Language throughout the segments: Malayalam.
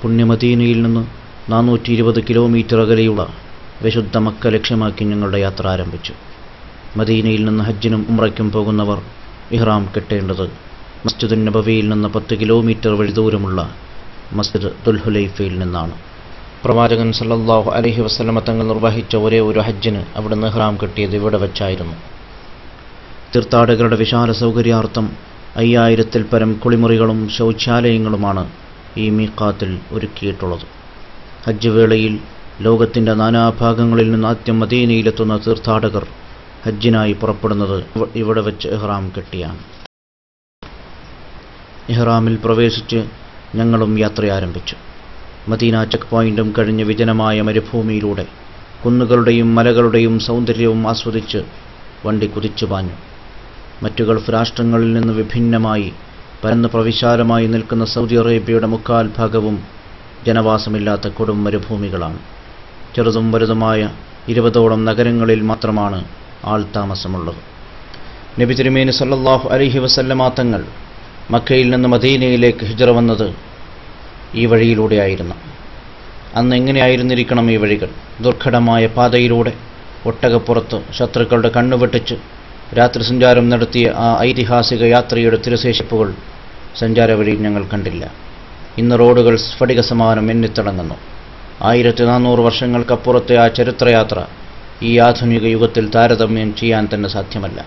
പുണ്യമദീനയിൽ നിന്ന് 420 കിലോമീറ്റർ അകലെയുള്ള വിശുദ്ധ മക്ക ലക്ഷ്യമാക്കി ഞങ്ങളുടെ യാത്ര ആരംഭിച്ചു. മദീനയിൽ നിന്ന് ഹജ്ജിനും ഉംറയ്ക്കും പോകുന്നവർ ഇഹ്റാം കെട്ടേണ്ടത് മസ്ജിദുൻ നബവിയിൽ നിന്ന് 10 കിലോമീറ്റർ വഴി ദൂരമുള്ള മസ്ജിദ് ദുൽഹുലൈഫയിൽ നിന്നാണ്. പ്രവാചകൻ സല്ലല്ലാഹു അലൈഹി വസല്ലമ തങ്ങൾ നിർവഹിച്ച ഒരേ ഒരു ഹജ്ജിന് അവിടുന്ന് ഇഹ്റാം കെട്ടിയത് ഇവിടെ വെച്ചായിരുന്നു. തീർത്ഥാടകരുടെ വിശാല സൗകര്യാർത്ഥം 5000-ൽ പരം കുളിമുറികളും ശൗചാലയങ്ങളുമാണ് ഈ മീഖാത്തിൽ ഒരുക്കിയിട്ടുള്ളത്. ഹജ്ജ് വേളയിൽ ലോകത്തിൻ്റെ നാനാഭാഗങ്ങളിൽ നിന്ന് ആദ്യം മദീനയിലെത്തുന്ന തീർത്ഥാടകർ ഹജ്ജിനായി പുറപ്പെടുന്നത് ഇവിടെ വെച്ച് ഇഹ്റാം കെട്ടിയാണ്. ഇഹ്റാമിൽ പ്രവേശിച്ച് ഞങ്ങളും യാത്ര ആരംഭിച്ചു. മദീന ചെക്ക് പോയിന്റും കഴിഞ്ഞ് വിജനമായ മരുഭൂമിയിലൂടെ കുന്നുകളുടെയും മലകളുടെയും സൗന്ദര്യവും ആസ്വദിച്ച് വണ്ടി കുതിച്ചു പാഞ്ഞു. മറ്റു ഗൾഫ് രാഷ്ട്രങ്ങളിൽ നിന്ന് വിഭിന്നമായി പരന്ന് പ്രവിശാലമായി നിൽക്കുന്ന സൗദി അറേബ്യയുടെ മുക്കാൽ ഭാഗവും ജനവാസമില്ലാത്ത കൊടും മരുഭൂമികളാണ്. ചെറുതും വലുതുമായ 20ഓളം നഗരങ്ങളിൽ മാത്രമാണ് ആൾതാമസമുള്ളത്. നബി തിരുമേനി സല്ലല്ലാഹു അലൈഹി വസല്ലമ തങ്ങൾ മക്കയിൽ നിന്ന് മദീനയിലേക്ക് ഹിജ്റ വന്നത് ഈ വഴിയിലൂടെയായിരുന്നു. അന്ന് എങ്ങനെയായിരുന്നിരിക്കണം ഈ വഴികൾ? ദുർഘടമായ പാതയിലൂടെ ഒട്ടകപ്പുറത്ത് ശത്രുക്കളുടെ കണ്ണുവെട്ടിച്ച് രാത്രി സഞ്ചാരം നടത്തിയ ആ ഐതിഹാസിക യാത്രയുടെ തിരശേഷിപ്പുകൾ സഞ്ചാര വഴിയിൽ ഞങ്ങൾ കണ്ടില്ല. ഇന്ന് റോഡുകൾ സ്ഫടിക സമാനം എണ്ണിത്തിളങ്ങുന്നു. 1400 വർഷങ്ങൾക്കപ്പുറത്തെ ആ ചരിത്രയാത്ര ഈ ആധുനിക യുഗത്തിൽ താരതമ്യം ചെയ്യാൻ തന്നെ സാധ്യമല്ല.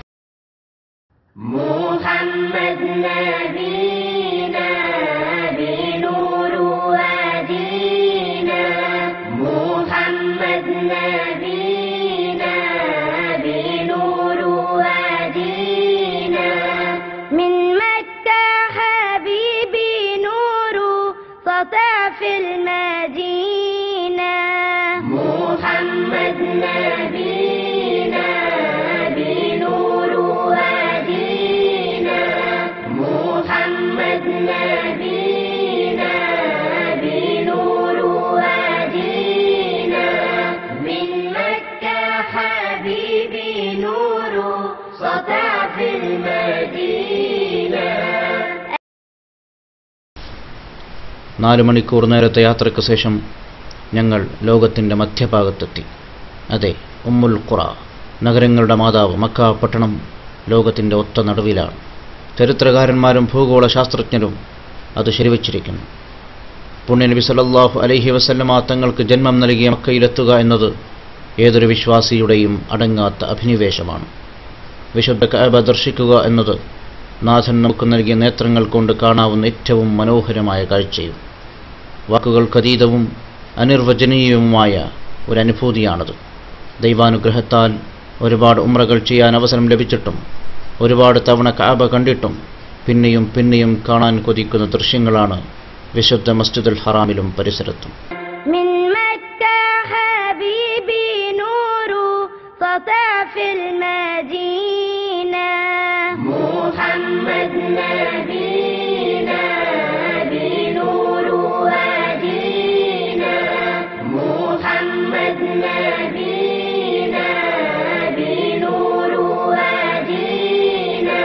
في المدينة محمد نبينا بنور هدينا محمد نبينا بنور هدينا من مكة حبيبي نور سطع في المدينة. 4 മണിക്കൂർ നേരത്തെ യാത്രയ്ക്ക് ശേഷം ഞങ്ങൾ ലോകത്തിൻ്റെ മധ്യഭാഗത്തെത്തി. അതെ, ഉമ്മുൽ ഖുറ, നഗരങ്ങളുടെ മാതാവ് മക്ക പട്ടണം ലോകത്തിൻ്റെ ഒത്ത നടുവിലാണ്. ചരിത്രകാരന്മാരും ഭൂഗോള ശാസ്ത്രജ്ഞരും അത് ശരിവച്ചിരിക്കുന്നു. പുണ്യനബി സല്ലല്ലാഹു അലൈഹി വസല്ലമ തങ്ങൾക്ക് ജന്മം നൽകിയ മക്കയിലെത്തുക എന്നത് ഏതൊരു വിശ്വാസിയുടെയും അടങ്ങാത്ത അഭിനിവേശമാണ്. വിശുദ്ധ കഅബ ദർശിക്കുക എന്നത് നാഥൻ നമുക്ക് നൽകിയ നേത്രങ്ങൾ കൊണ്ട് കാണാവുന്ന ഏറ്റവും മനോഹരമായ കാഴ്ചയും വാക്കുകൾക്കതീതവും അനിർവചനീയവുമായ ഒരനുഭൂതിയാണത്. ദൈവാനുഗ്രഹത്താൽ ഒരുപാട് ഉംറകൾ ചെയ്യാൻ അവസരം ലഭിച്ചിട്ടും ഒരുപാട് തവണ കഅബ കണ്ടിട്ടും പിന്നെയും പിന്നെയും കാണാൻ കൊതിക്കുന്ന ദൃശ്യങ്ങളാണ് വിശുദ്ധ മസ്ജിദുൽ ഹറാമിലും പരിസരത്തും. محمد نبينا بنور هدينا محمد نبينا بنور هدينا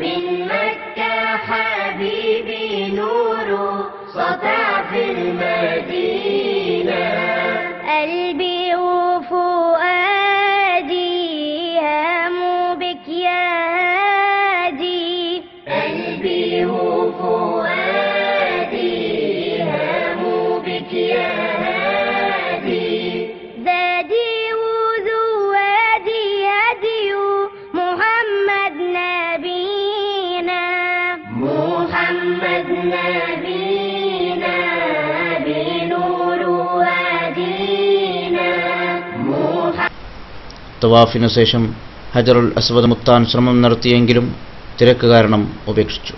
من مكة حبيبي نور سطع في المدينة. قلبي وفؤادي هاموا بك يا قلبي وفؤادي هاموا بك يا هادي زادي وزوادي هدي محمد نبينا محمد نبينا بنور هدينا. തവാഫിനു ശേഷം ഹജറുൽ അസ്വദ് മുത്താൻ ശ്രമം നടത്തിയെങ്കിലും തിരക്ക് കാരണം ഉപേക്ഷിച്ചു.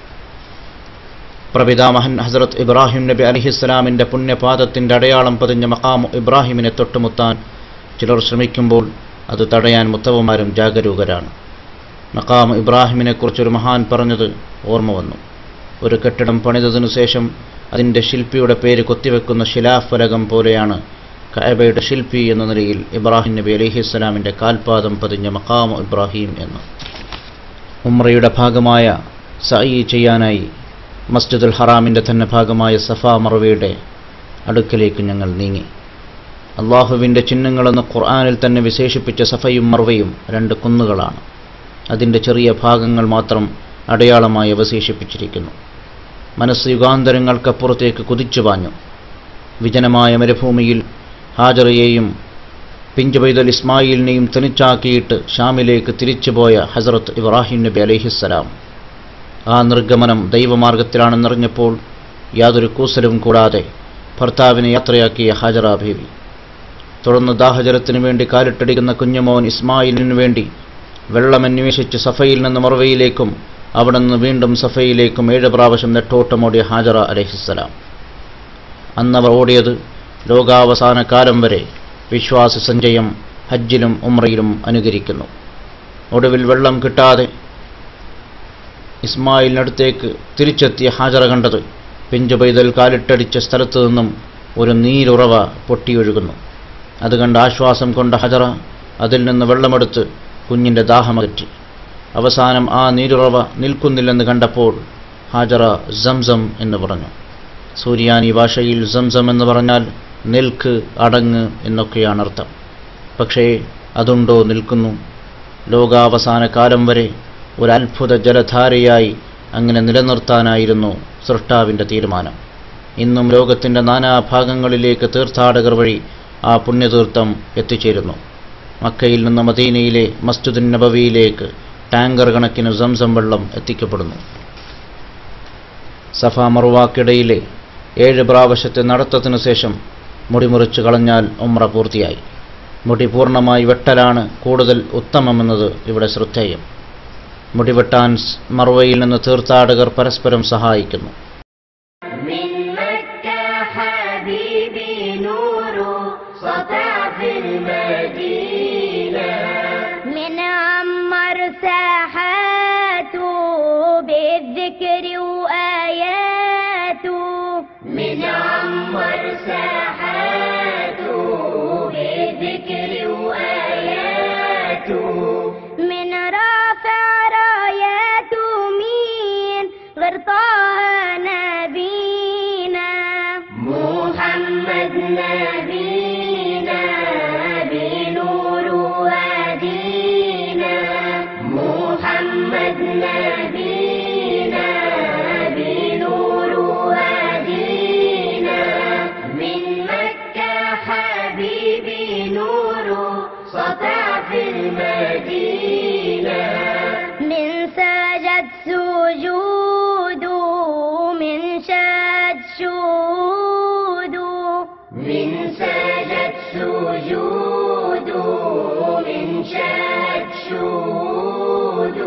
പ്രപിതാമഹൻ ഹസ്രത്ത് ഇബ്രാഹിം നബി അലൈഹിസ്സലാമിൻ്റെ പുണ്യപാദത്തിൻ്റെ അടയാളം പതിഞ്ഞ മഖാമു ഇബ്രാഹിമിനെ തൊട്ടുമുത്താൻ ചിലർ ശ്രമിക്കുമ്പോൾ അത് തടയാൻ മുത്തവന്മാരും ജാഗരൂകരാണ്. മഖാമു ഇബ്രാഹിമിനെക്കുറിച്ചൊരു മഹാൻ പറഞ്ഞത് ഓർമ്മ വന്നു. ഒരു കെട്ടിടം പണിതതിനു ശേഷം അതിൻ്റെ ശില്പിയുടെ പേര് കൊത്തിവെക്കുന്ന ശിലാഫലകം പോലെയാണ് കഅബയുടെ ശില്പി എന്ന നിലയിൽ ഇബ്രാഹിം നബി അലൈഹിസ്സലാമിൻ്റെ കാൽപാദം പതിഞ്ഞ മഖാമു ഇബ്രാഹിം എന്ന്. ഉംറയുടെ ഭാഗമായ സഅയി ചെയ്യാനായി മസ്ജിദുൽ ഹറാമിൻ്റെ തന്നെ ഭാഗമായ സഫ മർവയുടെ അടുക്കലേക്ക് ഞങ്ങൾ നീങ്ങി. അള്ളാഹുവിൻ്റെ ചിഹ്നങ്ങളെന്ന് ഖുർആനിൽ തന്നെ വിശേഷിപ്പിച്ച സഫയും മർവയും 2 കുന്നുകളാണ്. അതിൻ്റെ ചെറിയ ഭാഗങ്ങൾ മാത്രം അടയാളമായി അവശേഷിപ്പിച്ചിരിക്കുന്നു. മനസ്സ് യുഗാന്തരങ്ങൾക്കപ്പുറത്തേക്ക് കുതിച്ചു പാഞ്ഞു. വിജനമായ മരുഭൂമിയിൽ ഹാജറയെയും പിഞ്ചു പൈതൽ ഇസ്മായിലിനെയും തനിച്ചാക്കിയിട്ട് ഷാമിലേക്ക് തിരിച്ചുപോയ ഹസ്രത്ത് ഇബ്രാഹിം നബി അലൈഹിസ്സലാം ആ നിർഗമനം ദൈവമാർഗത്തിലാണെന്നറിഞ്ഞപ്പോൾ യാതൊരു കൂസലും കൂടാതെ ഭർത്താവിനെ യാത്രയാക്കിയ ഹാജറ ബീവി തുടർന്ന് ദാഹജലത്തിനു വേണ്ടി കാലിട്ടടിക്കുന്ന കുഞ്ഞുമോൻ ഇസ്മായിലിനു വേണ്ടി വെള്ളമന്വേഷിച്ച് സഫയിൽ നിന്ന് മർവയിലേക്കും അവിടെ നിന്ന് വീണ്ടും സഫയിലേക്കും 7 പ്രാവശ്യം നെട്ടോട്ടമോടിയ ഹാജറ അലൈഹിസ്സലാം. അന്നവർ ഓടിയത് ലോകാവസാന കാലം വരെ വിശ്വാസ സഞ്ചയം ഹജ്ജിലും ഉംറയിലും അനുകരിക്കുന്നു. ഒടുവിൽ വെള്ളം കിട്ടാതെ ഇസ്മായിലിനടുത്തേക്ക് തിരിച്ചെത്തിയ ഹാജറ കണ്ടത് പിഞ്ചു പൈതൽ കാലിട്ടടിച്ച സ്ഥലത്തു നിന്നും ഒരു നീരുറവ പൊട്ടിയൊഴുകുന്നു. അത് കണ്ട് ആശ്വാസം കൊണ്ട ഹാജറ അതിൽ നിന്ന് വെള്ളമെടുത്ത് കുഞ്ഞിൻ്റെ ദാഹമകറ്റി. അവസാനം ആ നീരുറവ നിൽക്കുന്നില്ലെന്ന് കണ്ടപ്പോൾ ഹാജറ സംസം എന്ന് പറഞ്ഞു. സൂര്യാനി ഭാഷയിൽ സംസം എന്ന് പറഞ്ഞാൽ നിൽക്ക്, അടങ്ങ് എന്നൊക്കെയാണ് അർത്ഥം. പക്ഷേ അതുണ്ടോ നിൽക്കുന്നു? ലോകാവസാന കാലം വരെ ഒരു അത്ഭുത ജലധാരയായി അങ്ങനെ നിലനിർത്താനായിരുന്നു സൃഷ്ടാവിൻ്റെ തീരുമാനം. ഇന്നും ലോകത്തിൻ്റെ നാനാഭാഗങ്ങളിലേക്ക് തീർത്ഥാടകർ വഴി ആ പുണ്യതീർത്ഥം എത്തിച്ചേരുന്നു. മക്കയിൽ നിന്ന് മദീനയിലെ മസ്ജിദുൻ നബവിയിലേക്ക് ടാങ്കർ കണക്കിന് സംസം വെള്ളം എത്തിക്കപ്പെടുന്നു. സഫ മർവാക്കിടയിലെ 7 പ്രാവശ്യത്തെ നടത്തത്തിനു ശേഷം മുടി മുറിച്ച് കളഞ്ഞാൽ ഉംറ പൂർത്തിയായി. മുടി പൂർണ്ണമായി വെട്ടലാണ് കൂടുതൽ ഉത്തമമെന്നത് ഇവിടെ ശ്രദ്ധേയം. മുടിവെട്ടാൻ മർവയിൽ നിന്ന് തീർത്ഥാടകർ പരസ്പരം സഹായിക്കുന്നു. سجود من شد شهود